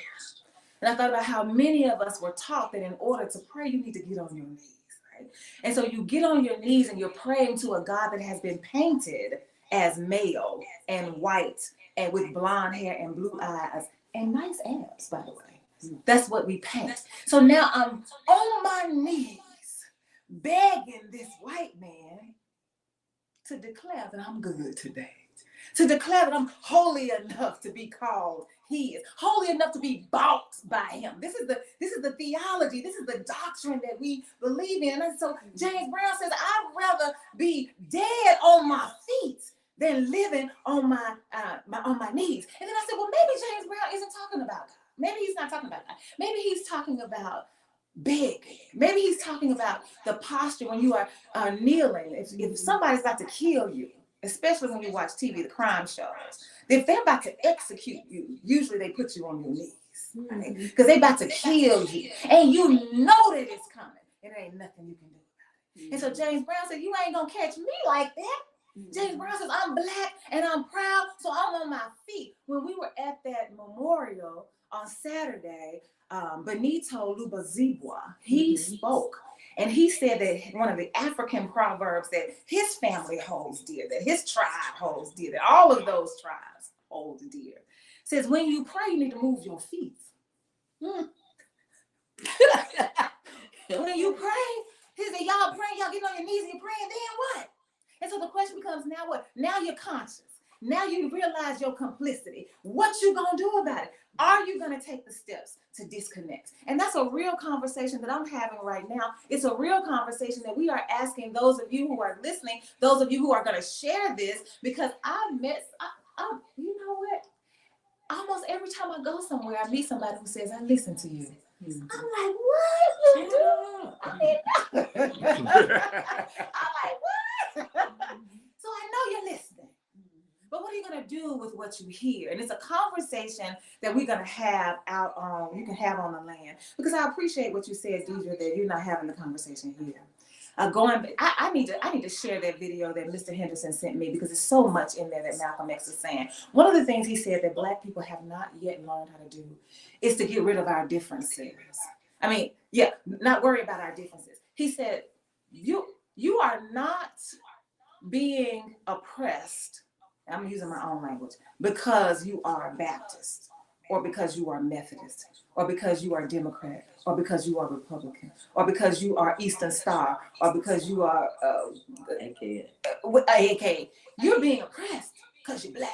And I thought about how many of us were taught that in order to pray, you need to get on your knees, right? And so you get on your knees and you're praying to a God that has been painted as male and white and with blonde hair and blue eyes and nice abs, by the way. That's what we paint. So now I'm on my knees begging this white man to declare that I'm good today. To declare that I'm holy enough to be called his, holy enough to be bought by him. This is the theology, this is the doctrine that we believe in. And so James Brown says, I'd rather be dead on my feet than living on my knees. And then I said, well, maybe James Brown isn't talking about God. Maybe he's not talking about that. Maybe he's talking about begging. Maybe he's talking about the posture when you are kneeling. If somebody's about to kill you, especially when you watch TV, the crime shows, if they're about to execute you, usually they put you on your knees, right? Because they're about to kill you. And you know that it's coming. And there ain't nothing you can do about it. And so James Brown said, you ain't gonna catch me like that. James Brown says, I'm Black and I'm proud, so I'm on my feet. When we were at that memorial on Saturday, Benito Lubazibwa, he spoke. And he said that one of the African proverbs that his family holds dear, that his tribe holds dear, that all of those tribes hold dear, says when you pray, you need to move your feet. When you pray, he said, y'all praying, y'all getting on your knees and you're praying, then what? And so the question becomes, now what? Now you're conscious. Now you realize your complicity. What you gonna do about it? Are you gonna take the steps to disconnect? And that's a real conversation that I'm having right now. It's a real conversation that we are asking those of you who are listening, those of you who are gonna share this, because you know what? Almost every time I go somewhere, I meet somebody who says, I listen to you. I'm like, what? You do? I'm like, what? So I know you're listening. But what are you going to do with what you hear? And it's a conversation that we're going to have out on, you can have on the land. Because I appreciate what you said, Deidre, that you're not having the conversation here. I need to share that video that Mr. Henderson sent me, because there's so much in there that Malcolm X is saying. One of the things he said that Black people have not yet learned how to do is to get rid of our differences. I mean, not worry about our differences. He said, you are not being oppressed, I'm using my own language, because you are a Baptist. or because you are Methodist, or because you are Democrat, or because you are Republican, or because you are Eastern Star, or because you are AK. You're being oppressed because you're black.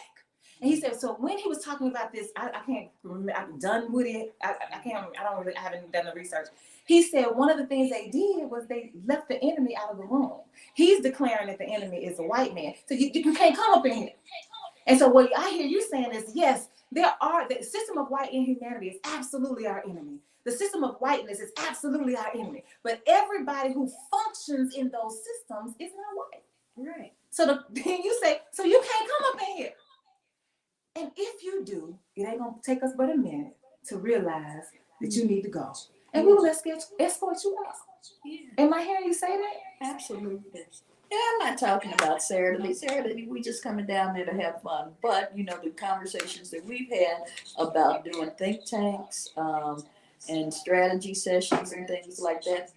And he said, so when he was talking about this, I can't remember, I'm done with it. I haven't done the research. He said one of the things they did was they left the enemy out of the room. He's declaring that the enemy is a white man. So you can't come up in here. And so what I hear you saying is, yes, the system of white inhumanity is absolutely our enemy. The system of whiteness is absolutely our enemy. But everybody who functions in those systems is not white. Right. So then you say, so you can't come up in here. And if you do, it ain't gonna take us but a minute to realize that you need to go. And we will escort you out. Yeah. Am I hearing you say that? Absolutely. Yeah, I'm not talking about Saturday. Saturday, we just coming down there to have fun. But, you know, the conversations that we've had about doing think tanks and strategy sessions and things like that.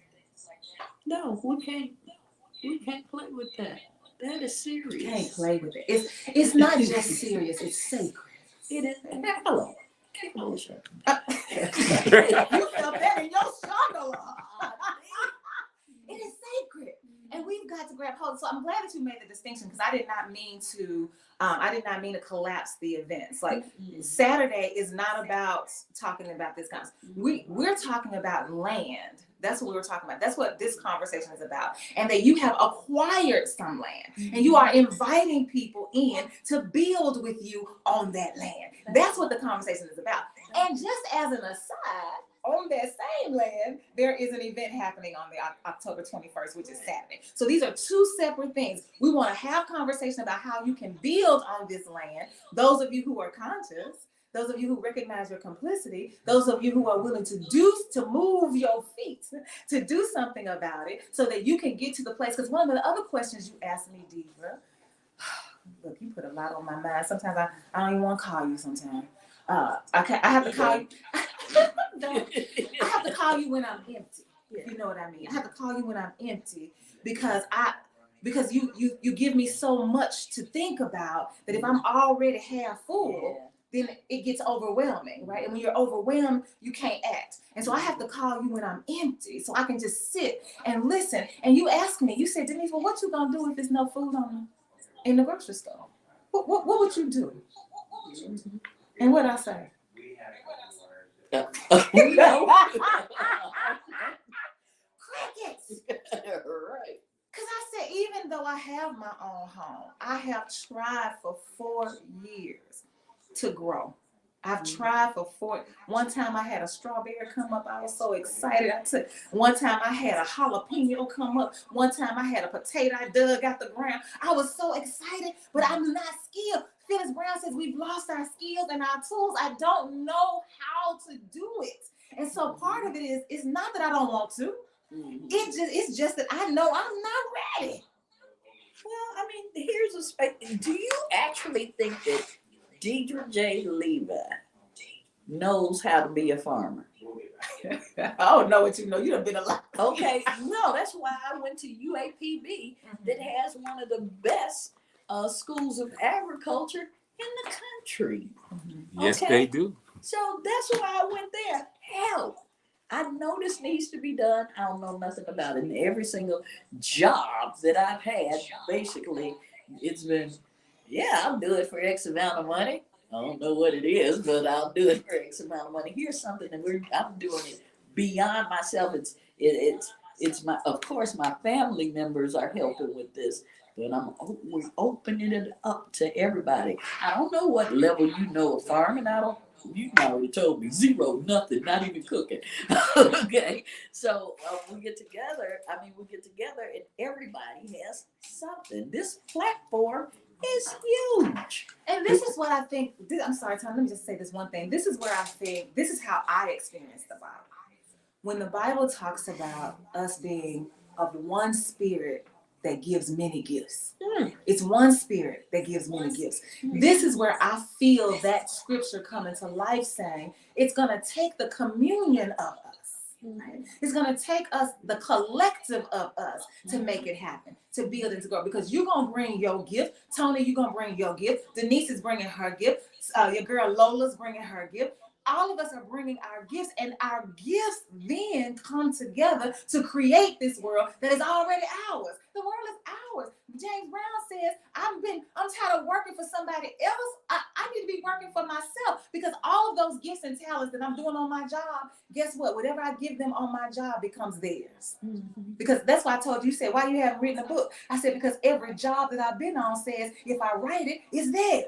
No, we can't play with that. That is serious. You can't play with it. It's not just serious, it's sacred. It is. Hello. Bullshit. You felt that in your struggle. It is sacred. And we've got to grab hold. So I'm glad that you made the distinction, because I did not mean to collapse the events. Like Saturday is not about talking about this kind of stuff. We're talking about land. That's what we were talking about. That's what this conversation is about. And that you have acquired some land and you are inviting people in to build with you on that land. That's what the conversation is about. And just as an aside, on that same land, there is an event happening on the October 21st, which is Saturday. So these are two separate things. We want to have conversation about how you can build on this land. Those of you who are conscious, those of you who recognize your complicity, those of you who are willing to move your feet, to do something about it so that you can get to the place. Because one of the other questions you asked me, Deidre, look, you put a lot on my mind. Sometimes I don't even want to call you sometimes. I have to call you. I have to call you when I'm empty. If you know what I mean. I have to call you when I'm empty because you give me so much to think about that if I'm already half full, then it gets overwhelming, right? And when you're overwhelmed, you can't act. And so I have to call you when I'm empty so I can just sit and listen. And you asked me, you said, Denise, well, what you gonna do if there's no food in the grocery store? What would you do? And what I say? Crickets. Right. Because I said, even though I have my own home, I have tried for 4 years to grow. I've tried for 4. One time I had a strawberry come up. I was so excited. One time I had a jalapeno come up. One time I had a potato I dug out the ground. I was so excited, but I'm not skilled. Phyllis Brown says we've lost our skills and our tools. I don't know how to do it. And so part of it is not that I don't want to. It's just that I know I'm not ready. Well, I mean, here's a space. Do you actually think that Deidre J. Levi knows how to be a farmer? I don't know what you know. You done been a lot. Okay, no, that's why I went to UAPB that has one of the best schools of agriculture in the country. Yes, Okay. they do. So that's why I went there. Hell, I know this needs to be done. I don't know nothing about it. And every single job that I've had, basically, it's been, yeah, I'll do it for X amount of money. I don't know what it is, but I'll do it for X amount of money. Here's something that I'm doing it beyond myself. It's my, of course, my family members are helping with this, but we're opening it up to everybody. I don't know what level you know of farming. You already told me 0, nothing, not even cooking. Okay, so we get together and everybody has something. This platform is huge. And this is what I think. I'm sorry, Tom, let me just say this one thing. This is where I think, this is how I experience the Bible. When the Bible talks about us being of one spirit that gives many gifts. It's one spirit that gives many gifts. This is where I feel that scripture coming to life, saying it's going to take the communion of us. Right? It's going to take us, the collective of us, to make it happen, to build and to grow. Because you're going to bring your gift. Tony, you're going to bring your gift. Denise is bringing her gift. Your girl Lola's bringing her gift. all of us are bringing our gifts, and our gifts then come together to create this world that is already ours. The world is ours. James Brown says, I'm tired of working for somebody else. I need to be working for myself, because all of those gifts and talents that I'm doing on my job, guess what? Whatever I give them on my job becomes theirs. Because that's why I told you, said, why you haven't written a book? I said, because every job that I've been on says, if I write it, it's theirs.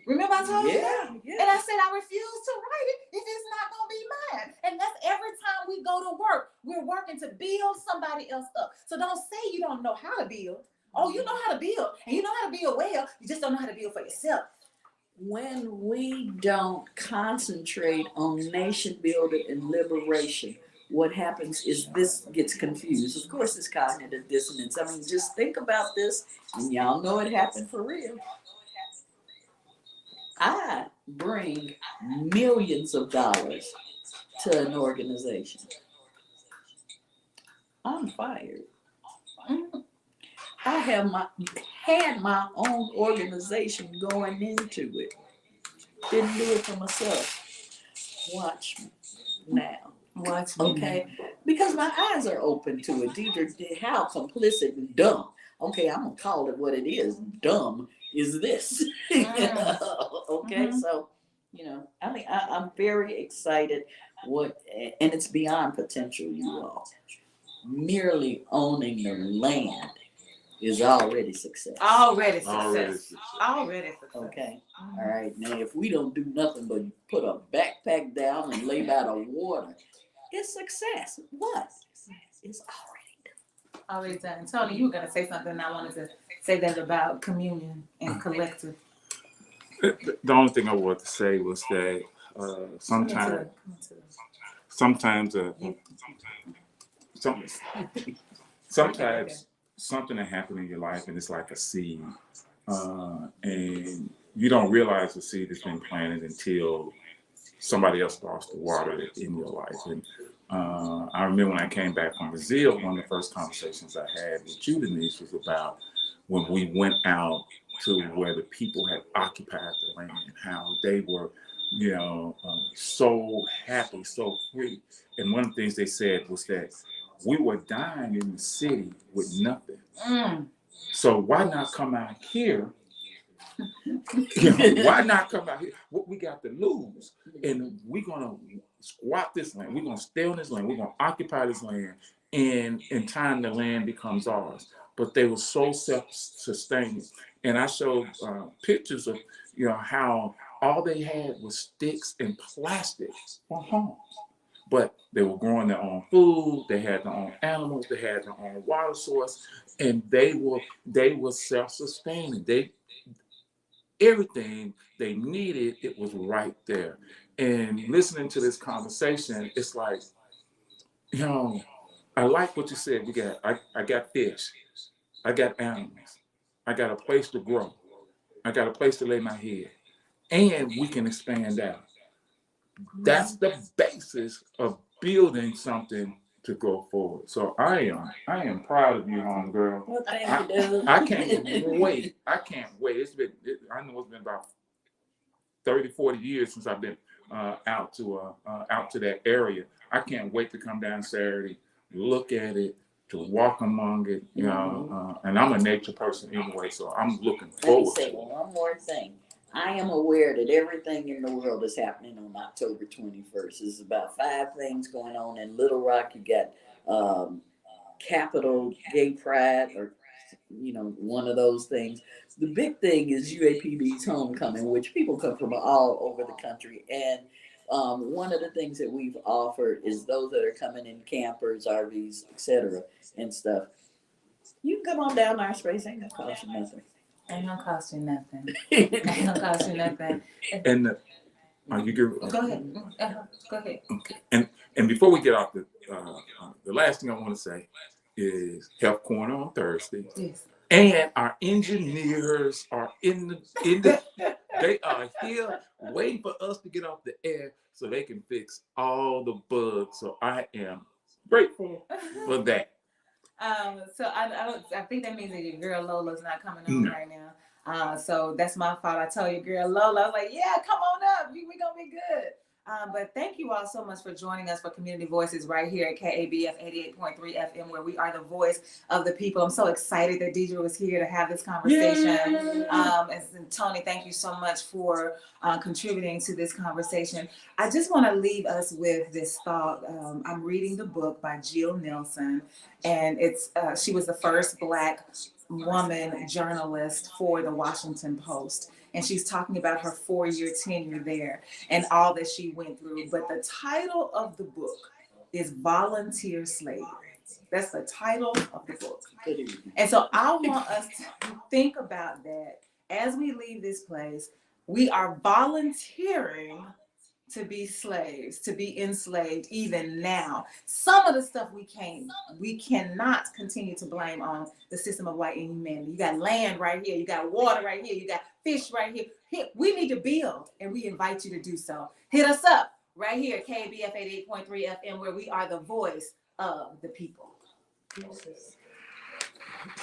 Remember I told you that? Yeah. And I said, I refuse to write it if it's not going to be mine. And that's every time we go to work, we're working to build somebody else up. So don't say you don't know how to build. Oh, you know how to build, and you know how to build well. You just don't know how to build for yourself. When we don't concentrate on nation building and liberation, what happens is this gets confused. Of course, it's cognitive dissonance. I mean, just think about this, and y'all know it happened for real. I bring millions of dollars to an organization. I'm fired. I had my own organization going into it. Didn't do it for myself. Watch me now. Watch me. Okay? Because my eyes are open to it. Deidre, how complicit and dumb. Okay, I'm gonna call it what it is. Dumb is this. Okay, so I mean, I'm very excited. And it's beyond potential, you all. Merely owning the land is already success. Already Already success. success. Already success. Okay. All right. Now, if we don't do nothing but put a backpack down and lay by the water, it's success. What? It's already done. Already done. Tony, you were going to say something. I wanted to say that about communion and collective. The only thing I wanted to say was that sometimes something that happened in your life, and it's like a seed, and you don't realize the seed has been planted until somebody else starts to water it in your life. And I remember when I came back from Brazil, one of the first conversations I had with you, Denise, was about when we went out to where the people had occupied the land and how they were, so happy, so free. And one of the things they said was that we were dying in the city with nothing. So why not come out here? Why not come out here? What we got to lose? And we're going to squat this land. We're going to stay on this land. We're going to occupy this land. And in time, the land becomes ours. But they were so self-sustaining. And I showed pictures of, how all they had was sticks and plastic for homes. But they were growing their own food. They had their own animals. They had their own water source. And they were self-sustaining. Everything they needed, it was right there. And listening to this conversation, it's like, I like what you said. I got fish. I got animals. I got a place to grow. I got a place to lay my head. And we can expand out. That's the basis of building something to go forward. So I am proud of you, homegirl. Well, thank you, dude. I can't wait. I know it's been about 30, 40 years since I've been out to that area. I can't wait to come down Saturday, look at it, to walk among it, and I'm a nature person anyway, so I'm looking forward to it. Let me say one more thing. I am aware that everything in the world is happening on October 21st. There's about 5 things going on in Little Rock. You got Capital Gay Pride, or one of those things. The big thing is UAPB's homecoming, which people come from all over the country. And one of the things that we've offered is those that are coming in campers, RVs, etc. and stuff. You can come on down our space. Ain't gonna cost you nothing. Ain't gonna cost you nothing. Ain't gonna cost you nothing. And you good? Go ahead. Go ahead. Okay. And before we get off, the last thing I want to say is Health Corner on Thursday. Yes. And our engineers are in the they are here waiting for us to get off the air so they can fix all the bugs. So I am grateful for that. So I think that means that your girl Lola's not coming on right now. So that's my fault. I told your girl Lola, I was like, yeah, come on up. We gonna be good. But thank you all so much for joining us for Community Voices right here at KABF 88.3 FM, where we are the voice of the people. I'm so excited that Deidre was here to have this conversation. And Tony, thank you so much for contributing to this conversation. I just want to leave us with this thought. I'm reading the book by Jill Nelson, and she was the first Black woman journalist for the Washington Post. And she's talking about her 4-year tenure there and all that she went through. But the title of the book is Volunteer Slavery. That's the title of the book. And so I want us to think about that as we leave this place. We are volunteering to be slaves, to be enslaved even now. Some of the stuff we cannot continue to blame on the system of white inhumanity. You got land right here, you got water right here, you got fish right here. We need to build, and we invite you to do so. Hit us up right here at KBF 88.3 FM, where we are the voice of the people.